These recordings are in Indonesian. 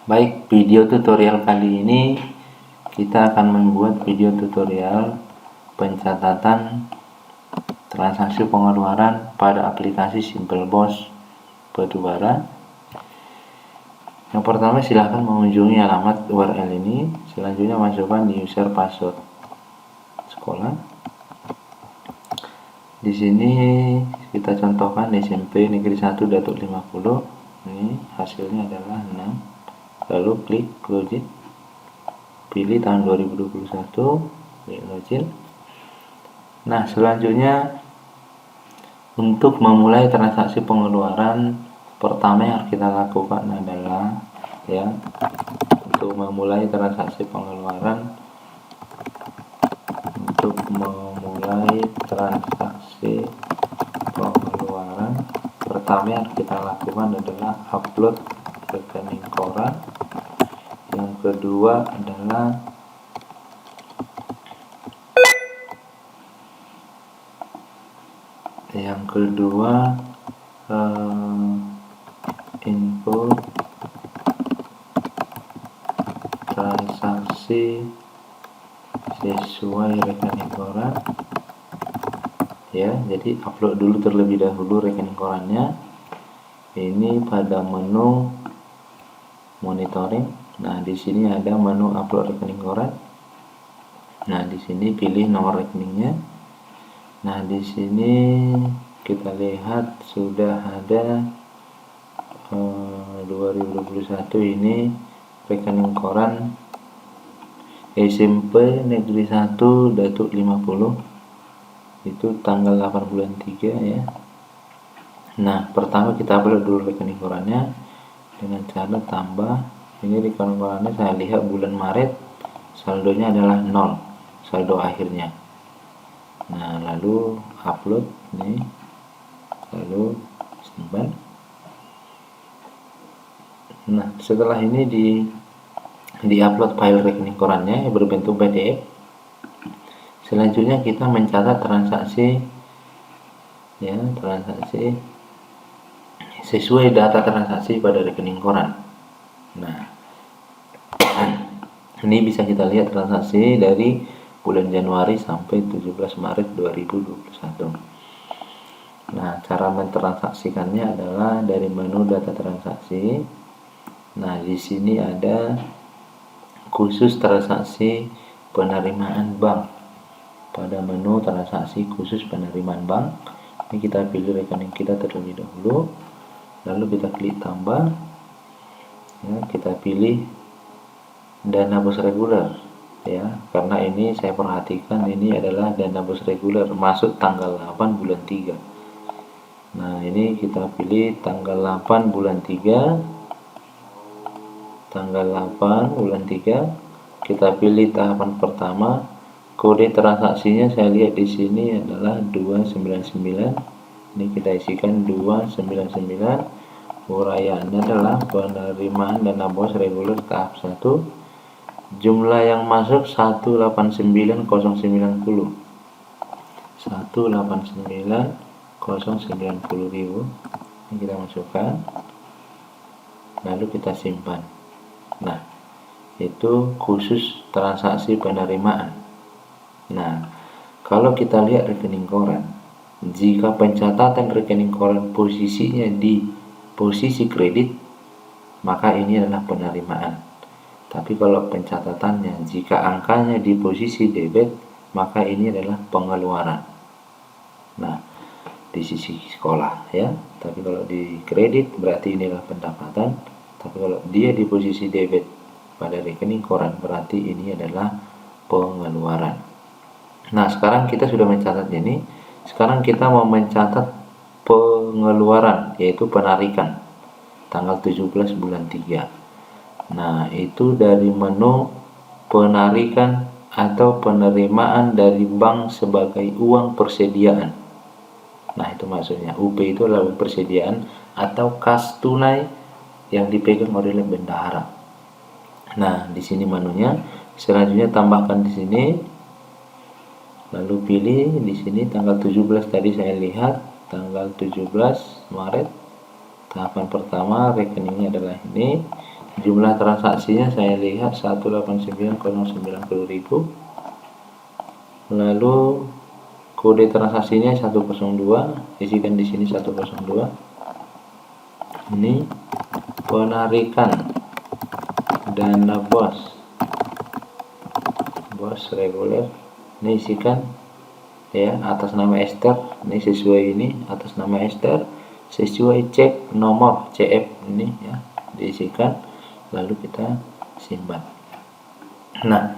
Baik, video tutorial kali ini kita akan membuat video tutorial pencatatan transaksi pengeluaran pada aplikasi SimpleBoss Batubara. Yang pertama, silahkan mengunjungi alamat URL ini. Selanjutnya masukkan user password sekolah. Di sini kita contohkan SMP Negeri 1 Datuk 50. Ini hasilnya adalah 6. Lalu klik login, pilih tahun 2021, klik login. Nah, selanjutnya untuk memulai transaksi pengeluaran, pertama yang harus kita lakukan adalah untuk memulai transaksi pengeluaran pertama yang harus kita lakukan adalah upload rekening koran. Yang kedua adalah input transaksi sesuai rekening koran. Ya, jadi upload dulu terlebih dahulu rekening korannya. Ini pada menu monitoring. Nah, di sini ada menu upload rekening koran. Nah, di sini pilih nomor rekeningnya. Nah, di sini kita lihat sudah ada 2021 ini rekening koran SMP Negeri 1 Datuk 50. Itu tanggal 8 bulan 3 ya. Nah, pertama kita upload dulu rekening korannya dengan cara tambah. Ini rekening korannya saya lihat bulan Maret saldonya adalah 0, saldo akhirnya. Nah, lalu upload nih, lalu simpan. Nah, setelah ini di upload file rekening korannya yang berbentuk PDF. Selanjutnya kita mencatat transaksi sesuai data transaksi pada rekening koran. Nah, ini bisa kita lihat transaksi dari bulan Januari sampai 17 Maret 2021. Nah, cara mentransaksikannya adalah dari menu data transaksi. Nah, di sini ada khusus transaksi penerimaan bank. Pada menu transaksi khusus penerimaan bank, ini kita pilih rekening kita terlebih dahulu, lalu kita klik tambah. Ya, kita pilih dana bos reguler ya, karena ini saya perhatikan ini adalah dana bos reguler masuk tanggal 8 bulan 3. Nah, ini kita pilih tanggal 8 bulan 3. Kita pilih tahapan pertama. Kode transaksinya saya lihat di sini adalah 299. Ini kita isikan 299. Uraiannya adalah penerimaan dana bos reguler tahap 1. Jumlah yang masuk 189.090. 189.090.000. Ini kita masukkan. Lalu kita simpan. Nah, itu khusus transaksi penerimaan. Nah, kalau kita lihat rekening koran, jika pencatatan rekening koran posisinya di posisi kredit, maka ini adalah penerimaan. Tapi kalau pencatatannya jika angkanya di posisi debit, maka ini adalah pengeluaran. Nah, di sisi sekolah ya. Tapi kalau di kredit berarti inilah pendapatan. Tapi kalau dia di posisi debit pada rekening koran berarti ini adalah pengeluaran. Nah, sekarang kita sudah mencatat ini. Sekarang kita mau mencatat pengeluaran, yaitu penarikan tanggal 17 bulan 3. Nah, itu dari menu penarikan atau penerimaan dari bank sebagai uang persediaan. Nah, itu maksudnya UP itu adalah uang persediaan atau kas tunai yang dipegang oleh bendahara. Nah, di sini menunya. Selanjutnya tambahkan di sini. Lalu pilih di sini tanggal 17 tadi saya lihat tanggal 17 Maret. Tahapan pertama rekeningnya adalah ini. Jumlah transaksinya saya lihat 189,090.000. Lalu kode transaksinya 102, isikan di sini 102. Ini penarikan dana bos reguler, ini isikan ya atas nama Esther, ini sesuai ini atas nama Esther, sesuai cek nomor CF ini ya diisikan, lalu kita simpan. Nah,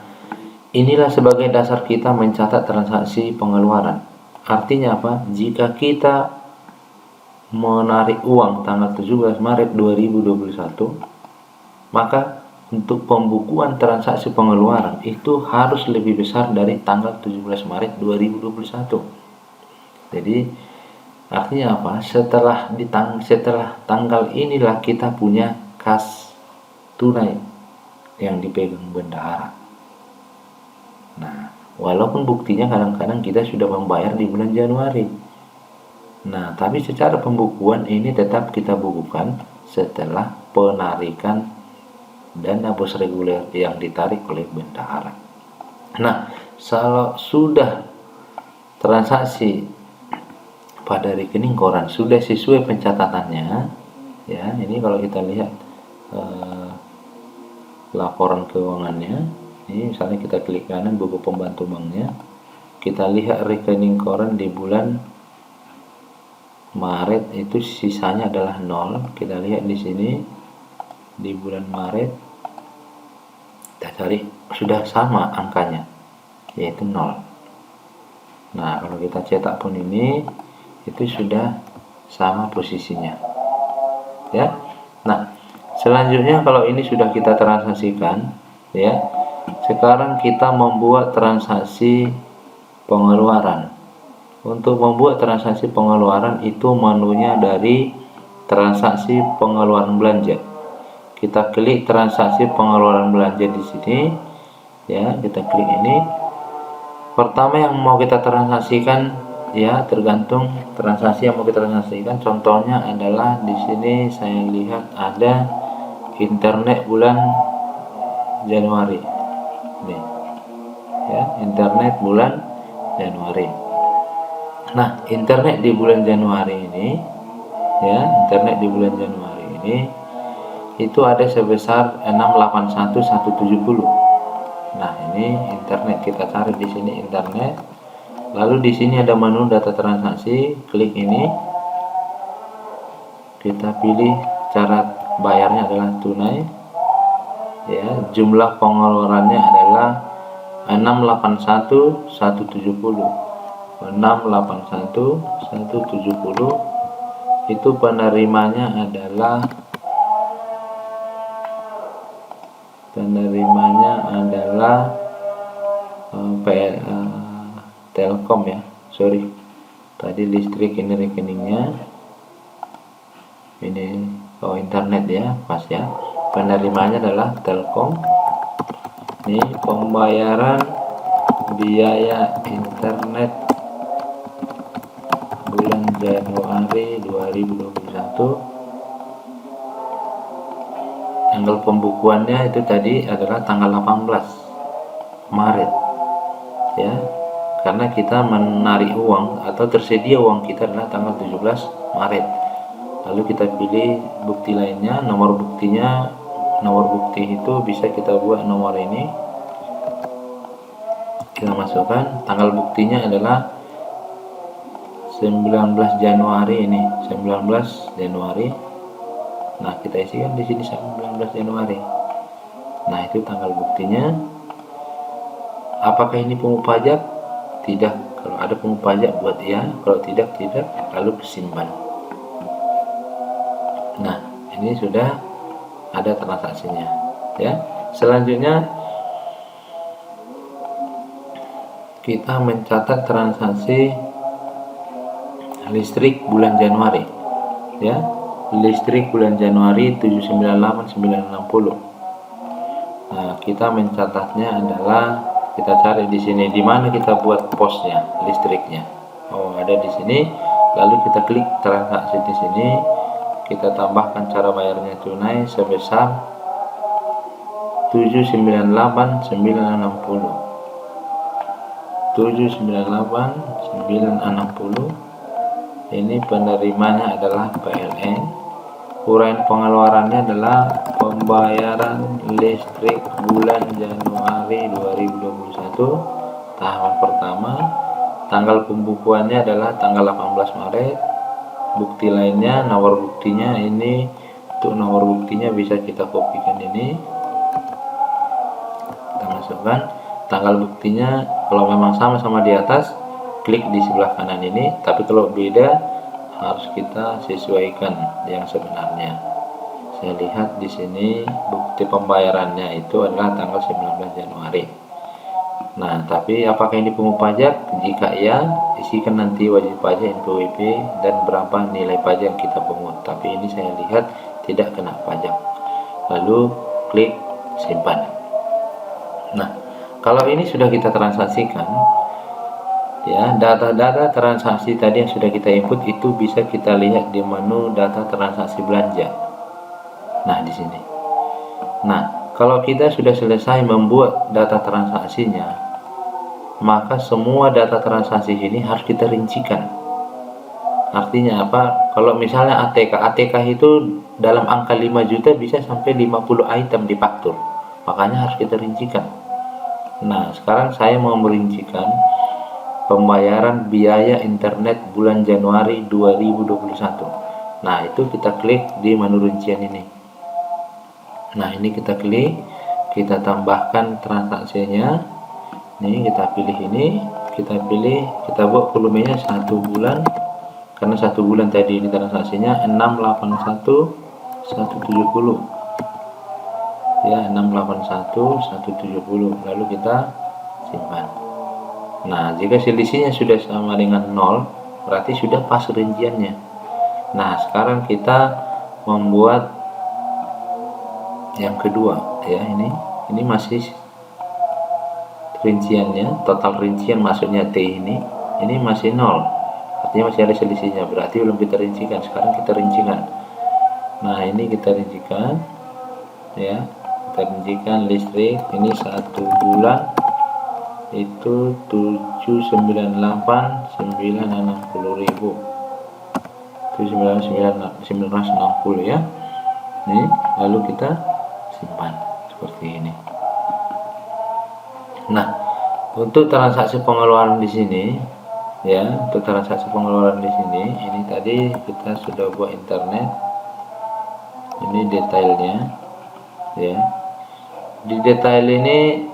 inilah sebagai dasar kita mencatat transaksi pengeluaran. Artinya apa? Jika kita menarik uang tanggal 17 Maret 2021, maka untuk pembukuan transaksi pengeluaran itu harus lebih besar dari tanggal 17 Maret 2021. Jadi artinya apa? Setelah tanggal inilah kita punya kas tunai yang dipegang bendahara. Nah, walaupun buktinya kadang-kadang kita sudah membayar di bulan Januari. Nah, tapi secara pembukuan ini tetap kita bukukan setelah penarikan dana bos reguler yang ditarik oleh bendahara. Nah, kalau sudah transaksi pada rekening koran sudah sesuai pencatatannya, ya ini kalau kita lihat laporan keuangannya, ini misalnya kita klik kanan buku pembantu banknya, kita lihat rekening koran di bulan Maret itu sisanya adalah 0. Kita lihat di sini di bulan Maret kita cari sudah sama angkanya yaitu 0. Nah, kalau kita cetak pun ini itu sudah sama posisinya ya. Nah, selanjutnya kalau ini sudah kita transaksikan ya, sekarang kita membuat transaksi pengeluaran. Untuk membuat transaksi pengeluaran itu menunya dari transaksi pengeluaran belanja. Kita klik transaksi pengeluaran belanja di sini ya, kita klik ini. Pertama yang mau kita transaksikan ya, tergantung transaksi yang mau kita transaksikan. Contohnya adalah di sini saya lihat ada internet bulan Januari. Nih. Ya, internet bulan Januari. Nah, internet di bulan Januari ini ya, internet di bulan Januari ini itu ada sebesar 681.170. Nah, ini internet, kita cari di sini internet. Lalu di sini ada menu data transaksi, klik ini. Kita pilih cara bayarnya adalah tunai. Ya, jumlah pengeluarannya adalah 681.170. 681.170 itu penerimanya adalah Telkom ya, sorry tadi listrik, ini rekeningnya ini internet ya, pas ya, penerimanya adalah Telkom. Ini pembayaran biaya internet bulan Januari 2021, tanggal pembukuannya itu tadi adalah tanggal 18 Maret ya, karena kita menarik uang atau tersedia uang kita adalah tanggal 17 Maret. Lalu kita pilih bukti lainnya, nomor buktinya, nomor bukti itu bisa kita buat nomor ini, kita masukkan, tanggal buktinya adalah 19 Januari ini, 19 Januari. Nah, kita isikan di sini 19 Januari. Nah, itu tanggal buktinya. Apakah ini pungut pajak? Tidak. Kalau ada pungut pajak buat ya, kalau tidak, lalu simpan. Nah, ini sudah ada transaksinya ya. Selanjutnya kita mencatat transaksi listrik bulan Januari ya, listrik bulan Januari 798.960. Nah, kita mencatatnya adalah kita cari di sini di mana kita buat posnya listriknya. Oh, ada di sini. Lalu kita klik transaksi di sini, kita tambahkan cara bayarnya tunai sebesar 798.960. 798.960. Ini penerimanya adalah PLN. Uraian pengeluarannya adalah pembayaran listrik bulan Januari 2021 tahapan pertama. Tanggal pembukuannya adalah tanggal 18 Maret. Bukti lainnya, nomor buktinya ini. Untuk nomor buktinya bisa kita kopikan ini, kita masukkan. Tanggal buktinya kalau memang sama-sama di atas, klik di sebelah kanan ini, tapi kalau beda harus kita sesuaikan yang sebenarnya. Saya lihat di sini bukti pembayarannya itu adalah tanggal 19 Januari. Nah, tapi apakah ini pungut pajak? Jika iya, isikan nanti wajib pajak NPWP dan berapa nilai pajak yang kita pungut. Tapi ini saya lihat tidak kena pajak. Lalu klik simpan. Nah, kalau ini sudah kita transaksikan, ya, data-data transaksi tadi yang sudah kita input itu bisa kita lihat di menu data transaksi belanja. Nah, di sini. Nah, kalau kita sudah selesai membuat data transaksinya, maka semua data transaksi ini harus kita rincikan. Artinya apa? Kalau misalnya ATK itu dalam angka 5 juta bisa sampai 50 item di faktur. Makanya harus kita rincikan. Nah, sekarang saya mau merincikan pembayaran biaya internet bulan Januari 2021. Nah, itu kita klik di menu rincian ini. Nah, ini kita klik, kita tambahkan transaksinya. Ini kita pilih ini, kita buat volumenya 1 bulan. Karena 1 bulan tadi ini transaksinya 681.170. Ya, 681.170. Lalu kita simpan. Nah, jika selisihnya sudah sama dengan 0, berarti sudah pas rinciannya. Nah, sekarang kita membuat yang kedua, ya. Ini masih rinciannya, total rincian maksudnya T ini masih 0. Artinya masih ada selisihnya, berarti belum kita rincikan. Sekarang kita rincikan. Nah, ini kita rincikan, ya. Kita rincikan listrik ini 1 bulan itu 798.960.000. 799.960 ya. Nih, lalu kita simpan seperti ini. Nah, untuk transaksi pengeluaran di sini, ya, untuk transaksi pengeluaran di sini, ini tadi kita sudah buat internet. Ini detailnya, ya. Di detail ini,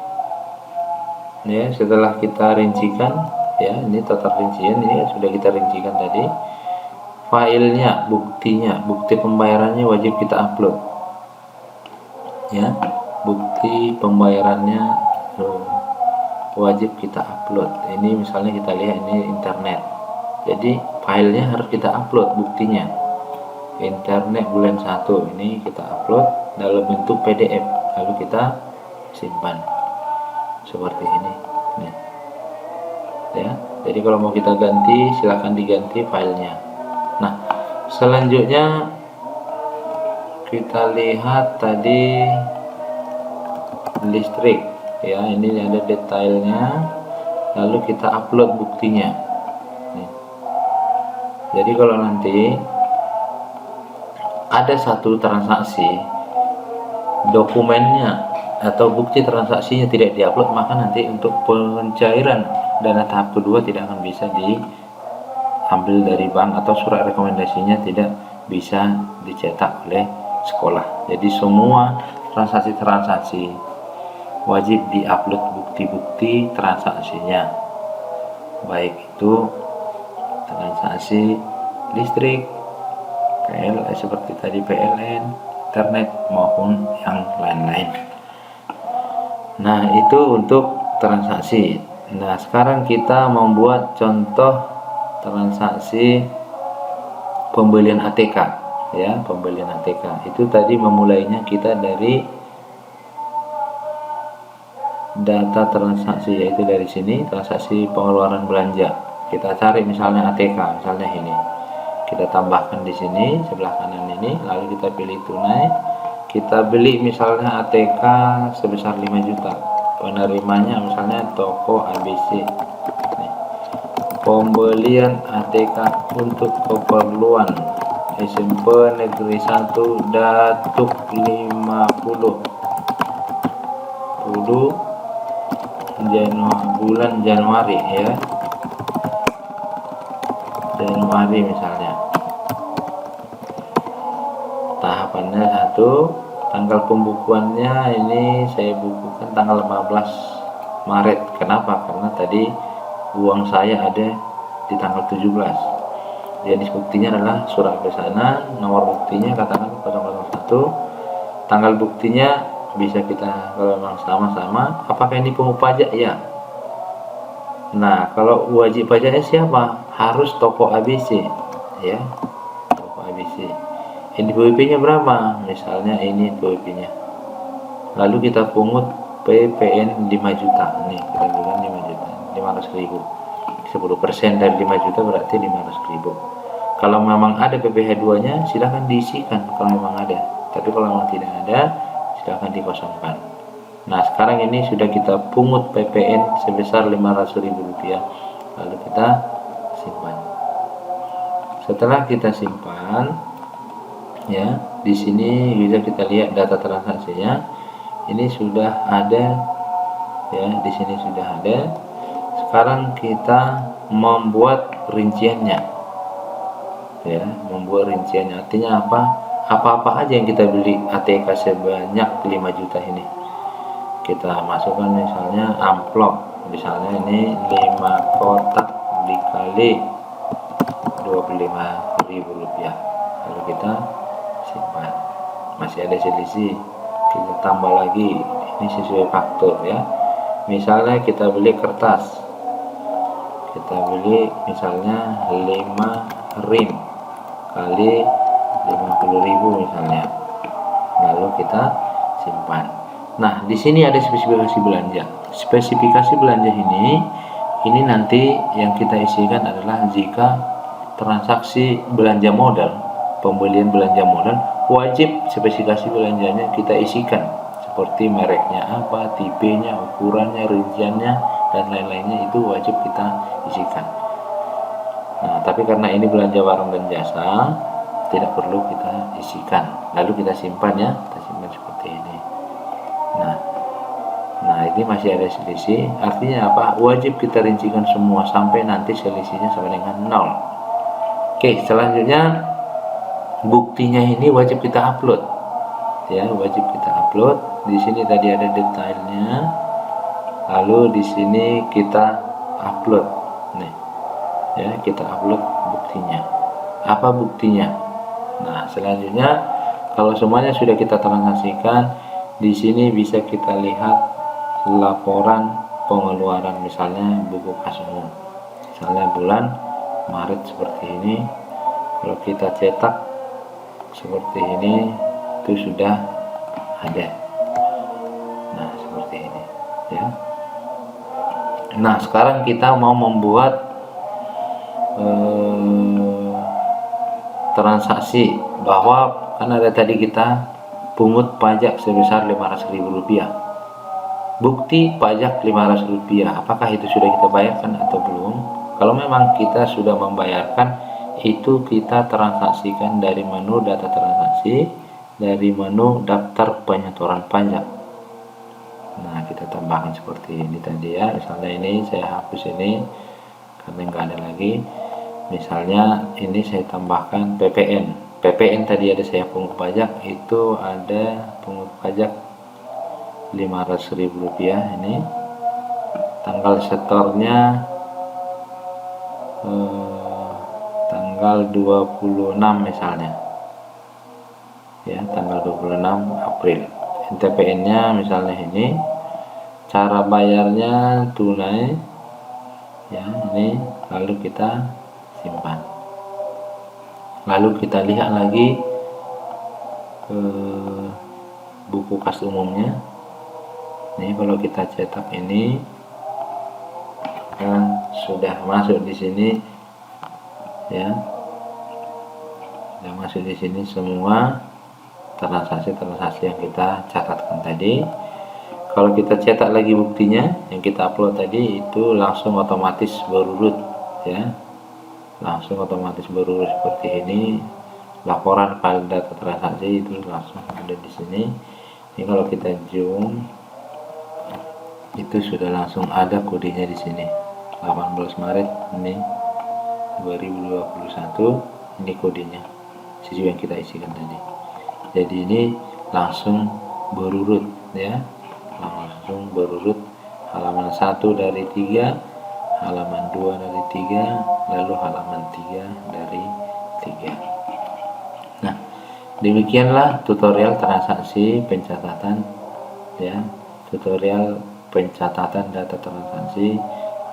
ya, setelah kita rincikan, ya, ini total rincian ini sudah kita rincikan tadi. Filenya, bukti pembayarannya wajib kita upload, ya. Bukti pembayarannya wajib kita upload. Ini misalnya kita lihat ini internet, jadi filenya harus kita upload buktinya. Internet bulan 1 ini kita upload dalam bentuk PDF, lalu kita simpan seperti ini, nih, ya. Jadi kalau mau kita ganti, silahkan diganti filenya. Nah, selanjutnya kita lihat tadi listrik, ya. Ini ada detailnya, lalu kita upload buktinya, nih. Jadi kalau nanti ada satu transaksi, dokumennya atau bukti transaksinya tidak diupload, maka nanti untuk pencairan dana tahap kedua tidak akan bisa diambil dari bank, atau surat rekomendasinya tidak bisa dicetak oleh sekolah. Jadi semua transaksi-transaksi wajib diupload bukti-bukti transaksinya, baik itu transaksi listrik, PLN seperti tadi PLN, internet maupun yang lain-lain. Nah, itu untuk transaksi. Nah, sekarang kita membuat contoh transaksi pembelian ATK, ya. Pembelian ATK itu tadi memulainya kita dari data transaksi, yaitu dari sini transaksi pengeluaran belanja. Kita cari misalnya ATK, misalnya ini. Kita tambahkan di sini sebelah kanan ini, lalu kita pilih tunai. kita beli misalnya ATK sebesar 5 juta, penerimanya misalnya toko ABC. Nih, pembelian ATK untuk keperluan SMP Negeri 1 Datuk 50 bulan Januari ya, Januari misalnya. Tahapannya 1, tanggal pembukuannya ini saya bukukan tanggal 15 Maret. Kenapa? Karena tadi uang saya ada di tanggal 17. Jenis buktinya adalah surat pesanan, nomor buktinya katakan 001, tanggal buktinya bisa kita kalau memang sama-sama. Apakah ini pungut pajak? Ya. Nah, kalau wajib pajaknya siapa? Harus toko ABC ya, toko ABC. Ini PWP-nya berapa? Misalnya ini PWP-nya. Lalu kita pungut PPN 5 juta. Nih, kita bilang 5 juta, 500.000. 10% dari 5 juta berarti 500.000. Kalau memang ada PPh 2-nya silahkan diisikan kalau memang ada. Tapi kalau memang tidak ada, silahkan dikosongkan. Nah, sekarang ini sudah kita pungut PPN sebesar Rp500.000. Lalu kita simpan. Setelah kita simpan, ya, di sini bisa kita lihat data transaksinya. Ini sudah ada, ya, di sini sudah ada. Sekarang kita membuat rinciannya, ya, membuat rinciannya. Artinya apa? Apa-apa aja yang kita beli ATK sebanyak 5 juta ini kita masukkan, misalnya amplop, misalnya ini 5 kotak dikali Rp25.000, lalu kita simpan. Masih ada selisih, kita tambah lagi, ini sesuai faktur ya. Misalnya kita beli kertas, kita beli misalnya 5 rim kali 50.000 misalnya, lalu kita simpan. Nah, di sini ada spesifikasi belanja. Spesifikasi belanja ini nanti yang kita isikan adalah jika transaksi belanja modal, pembelian belanja modal, wajib spesifikasi belanjanya kita isikan, seperti mereknya apa, tipenya, ukurannya, rinciannya, dan lain-lainnya itu wajib kita isikan. Nah, tapi karena ini belanja barang dan jasa, tidak perlu kita isikan. Lalu kita simpan ya, kita simpan seperti ini. Nah, ini masih ada selisih. Artinya apa? Wajib kita rincikan semua sampai nanti selisihnya sama dengan 0. Oke, selanjutnya buktinya ini wajib kita upload. Ya, wajib kita upload. Di sini tadi ada detailnya. Lalu di sini kita upload. Nih. Ya, kita upload buktinya. Apa buktinya? Nah, selanjutnya kalau semuanya sudah kita transaksikan, di sini bisa kita lihat laporan pengeluaran, misalnya buku kas umum. Misalnya bulan Maret seperti ini. Kalau kita cetak seperti ini, itu sudah ada. Nah, seperti ini ya. Nah, sekarang kita mau membuat transaksi, bahwa kan ada tadi kita pungut pajak sebesar Rp500.000. Bukti pajak Rp500, apakah itu sudah kita bayarkan atau belum? Kalau memang kita sudah membayarkan, itu kita transaksikan dari menu data transaksi, dari menu daftar penyetoran pajak. Nah, kita tambahkan seperti ini tadi ya. Misalnya ini saya hapus ini karena nggak ada lagi. Misalnya ini saya tambahkan PPN. PPN tadi ada saya pungut pajak, itu ada pungut pajak Rp500.000 ini. Tanggal setornya tanggal 26 misalnya. Ya, tanggal 26 April. NTPN-nya misalnya ini. Cara bayarnya tunai. Ya, ini lalu kita simpan. Lalu kita lihat lagi buku kas umumnya. Nih, kalau kita cetak ini kan sudah masuk di sini ya, sudah masuk di sini semua. transaksi-transaksi yang kita catatkan tadi. Kalau kita cetak lagi buktinya yang kita upload tadi, itu langsung otomatis berurut ya, langsung otomatis berurut seperti ini. Laporan file data transaksi itu langsung ada di sini. Ini kalau kita zoom itu sudah langsung ada kodenya di sini. 18 Maret ini 2021, ini kodenya sesuai yang kita isikan tadi. Jadi ini langsung berurut ya, langsung berurut, halaman 1 dari 3, halaman 2 dari 3, lalu halaman 3 dari 3. Nah, demikianlah tutorial transaksi pencatatan ya, tutorial pencatatan data transaksi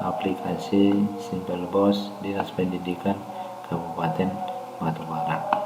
aplikasi SimpleBoss Dinas Pendidikan Kabupaten Batubara.